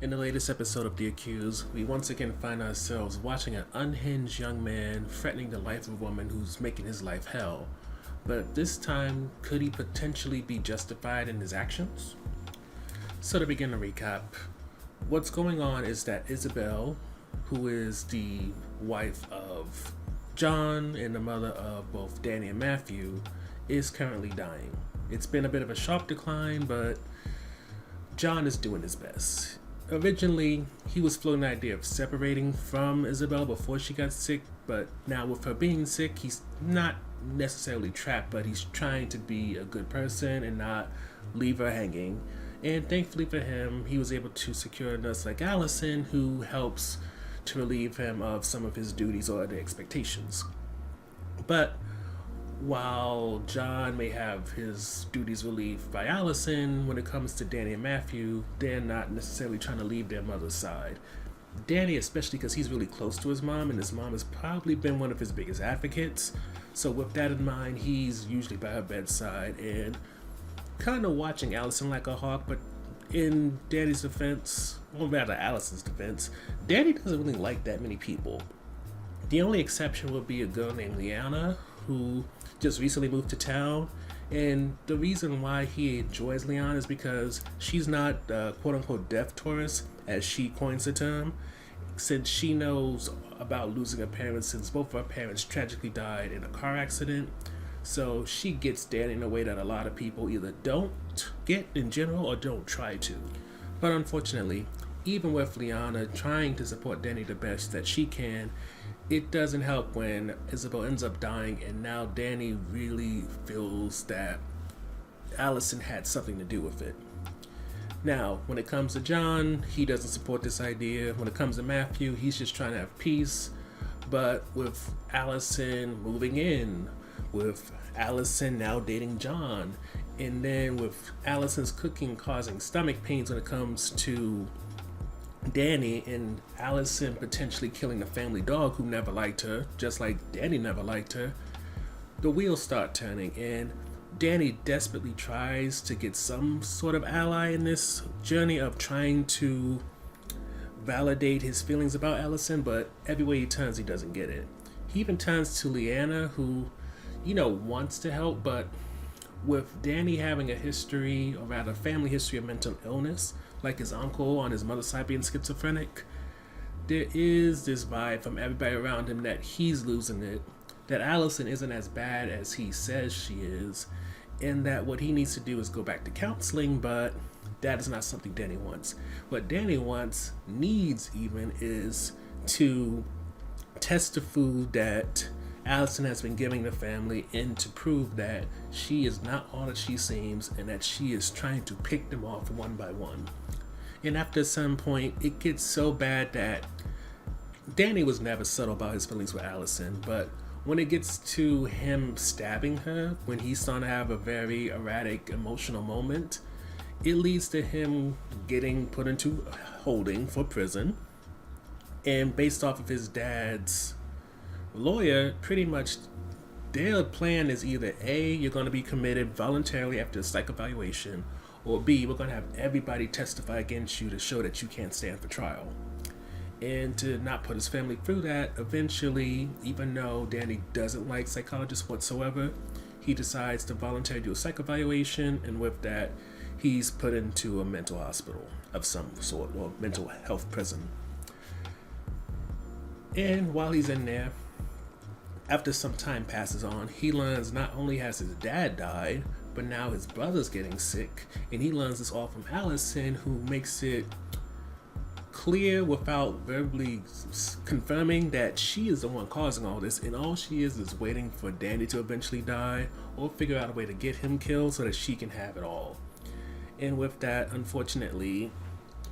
In the latest episode of The Accused, we once again find ourselves watching an unhinged young man threatening the life of a woman who's making his life hell. But this time, could he potentially be justified in his actions? So to begin the recap, what's going on is that Isabel, who is the wife of John and the mother of both Danny and Matthew, is currently dying. It's been a bit of a sharp decline, but John is doing his best. Originally, he was floating the idea of separating from Isabel before she got sick, but now with her being sick, he's not necessarily trapped, but he's trying to be a good person and not leave her hanging. And thankfully for him, he was able to secure a nurse like Allison who helps to relieve him of some of his duties or the expectations. But while John may have his duties relieved by Allison, when it comes to Danny and Matthew, they're not necessarily trying to leave their mother's side. Danny, especially because he's really close to his mom, and his mom has probably been one of his biggest advocates. So with that in mind, he's usually by her bedside and kind of watching Allison like a hawk. But in Danny's defense, or rather Allison's defense, Danny doesn't really like that many people. The only exception would be a girl named Liana, who just recently moved to town. And the reason why he enjoys Liana is because she's not quote unquote death tourist, as she coins the term, since she knows about losing her parents since both of her parents tragically died in a car accident. So she gets Danny in a way that a lot of people either don't get in general or don't try to. But unfortunately, even with Liana trying to support Danny the best that she can, it doesn't help when Isabel ends up dying, and now Danny really feels that Allison had something to do with it. Now, when it comes to John, he doesn't support this idea. When it comes to Matthew, he's just trying to have peace. But with Allison moving in, with Allison now dating John, and then with Allison's cooking causing stomach pains when it comes to Danny, and Allison potentially killing the family dog who never liked her, just like Danny never liked her, the wheels start turning, and Danny desperately tries to get some sort of ally in this journey of trying to validate his feelings about Allison, but everywhere he turns, he doesn't get it. He even turns to Liana, who, wants to help, but with Danny having a history, or rather family history of mental illness, like his uncle on his mother's side being schizophrenic, there is this vibe from everybody around him that he's losing it, that Allison isn't as bad as he says she is, and that what he needs to do is go back to counseling, but that is not something Danny wants. What Danny needs even, is to test the food that Allison has been giving the family, and to prove that she is not all that she seems, and that she is trying to pick them off one by one. And after some point, it gets so bad that Danny was never subtle about his feelings with Allison, but when it gets to him stabbing her, when he's starting to have a very erratic emotional moment, it leads to him getting put into holding for prison. And based off of his dad's lawyer, pretty much their plan is either A, you're going to be committed voluntarily after a psych evaluation, or B, we're going to have everybody testify against you to show that you can't stand for trial. And to not put his family through that, eventually, even though Danny doesn't like psychologists whatsoever, he decides to voluntarily do a psych evaluation, and with that, he's put into a mental hospital of some sort, or mental health prison. And while he's in there, after some time passes on, he learns not only has his dad died, but now his brother's getting sick, and he learns this all from Allison, who makes it clear without verbally confirming that she is the one causing all this, and all she is waiting for Danny to eventually die, or figure out a way to get him killed so that she can have it all. And with that, unfortunately,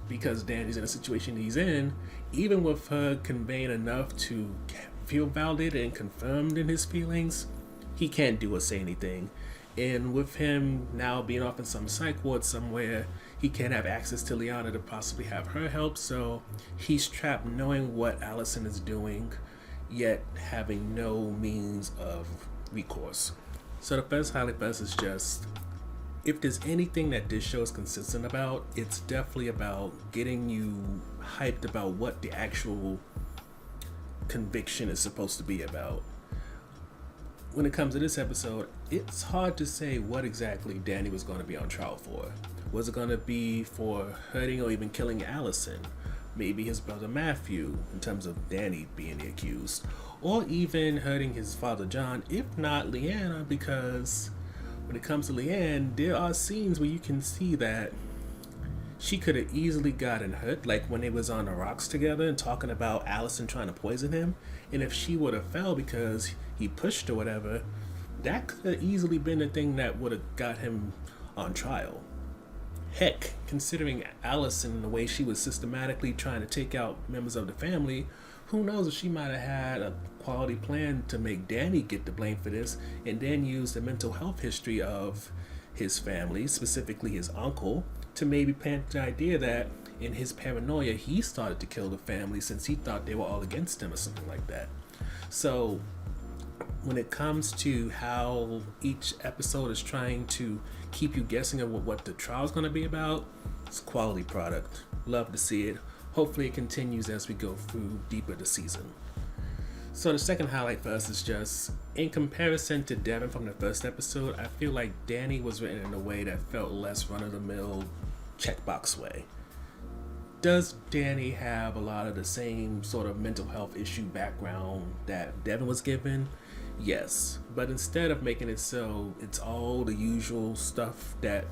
because Danny's in a situation he's in, even with her conveying enough to feel validated and confirmed in his feelings, he can't do or say anything. And with him now being off in some psych ward somewhere, he can't have access to Liana to possibly have her help, so he's trapped knowing what Allison is doing, yet having no means of recourse. So the best highlight best is just if there's anything that this show is consistent about, it's definitely about getting you hyped about what the actual conviction is supposed to be about. When it comes to this episode, it's hard to say what exactly Danny was going to be on trial for. Was it going to be for hurting or even killing Allison? Maybe his brother Matthew, in terms of Danny being the accused. Or even hurting his father John, if not Leanna, because when it comes to Leanne, there are scenes where you can see that she could have easily gotten hurt, like when they was on the rocks together and talking about Allison trying to poison him. And if she would have fell because he pushed or whatever, that could have easily been the thing that would have got him on trial. Heck, considering Allison and the way she was systematically trying to take out members of the family, who knows if she might have had a quality plan to make Danny get the blame for this, and then use the mental health history of his family, specifically his uncle, to maybe plant the idea that in his paranoia he started to kill the family since he thought they were all against him or something like that. So when it comes to how each episode is trying to keep you guessing of what the trial is going to be about, it's a quality product. Love to see it. Hopefully it continues as we go through deeper the season. So the second highlight for us is just, in comparison to Devin from the first episode, I feel like Danny was written in a way that felt less run-of-the-mill checkbox way. Does Danny have a lot of the same sort of mental health issue background that Devin was given? Yes, but instead of making it so it's all the usual stuff that,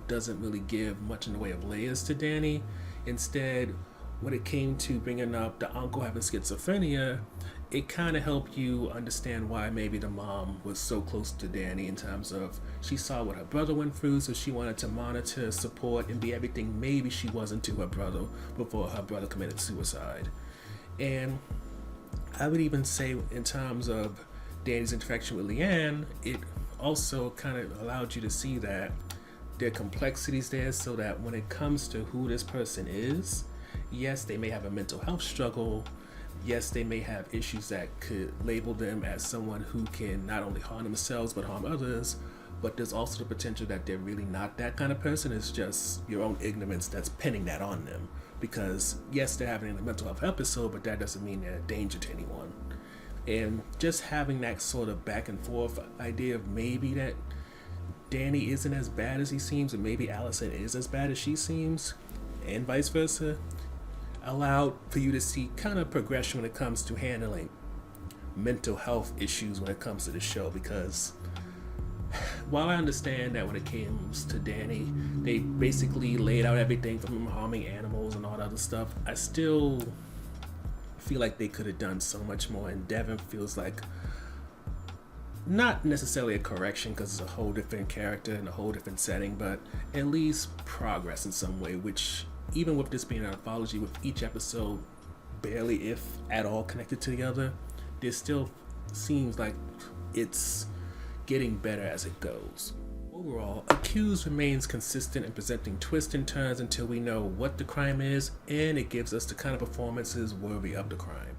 doesn't really give much in the way of layers to Danny, instead, when it came to bringing up the uncle having schizophrenia, it kind of helped you understand why maybe the mom was so close to Danny in terms of she saw what her brother went through, so she wanted to monitor, support, and be everything maybe she wasn't to her brother before her brother committed suicide. And I would even say in terms of Danny's interaction with Leanne, it also kind of allowed you to see that there are complexities there, so that when it comes to who this person is, yes, they may have a mental health struggle. Yes, they may have issues that could label them as someone who can not only harm themselves but harm others, but there's also the potential that they're really not that kind of person. It's just your own ignorance that's pinning that on them. Because yes, they're having a mental health episode, but that doesn't mean they're a danger to anyone. And just having that sort of back and forth idea of maybe that Danny isn't as bad as he seems, and maybe Allison is as bad as she seems, and vice versa, allowed for you to see kind of progression when it comes to handling mental health issues when it comes to the show. Because while I understand that when it comes to Danny, they basically laid out everything from him harming animals and all that other stuff, I still feel like they could have done so much more, and Devin feels like not necessarily a correction because it's a whole different character and a whole different setting, but at least progress in some way, which even with this being an anthology with each episode barely if at all connected to the other, there still seems like it's getting better as it goes. Overall, Accused remains consistent in presenting twists and turns until we know what the crime is, and it gives us the kind of performances worthy of the crime.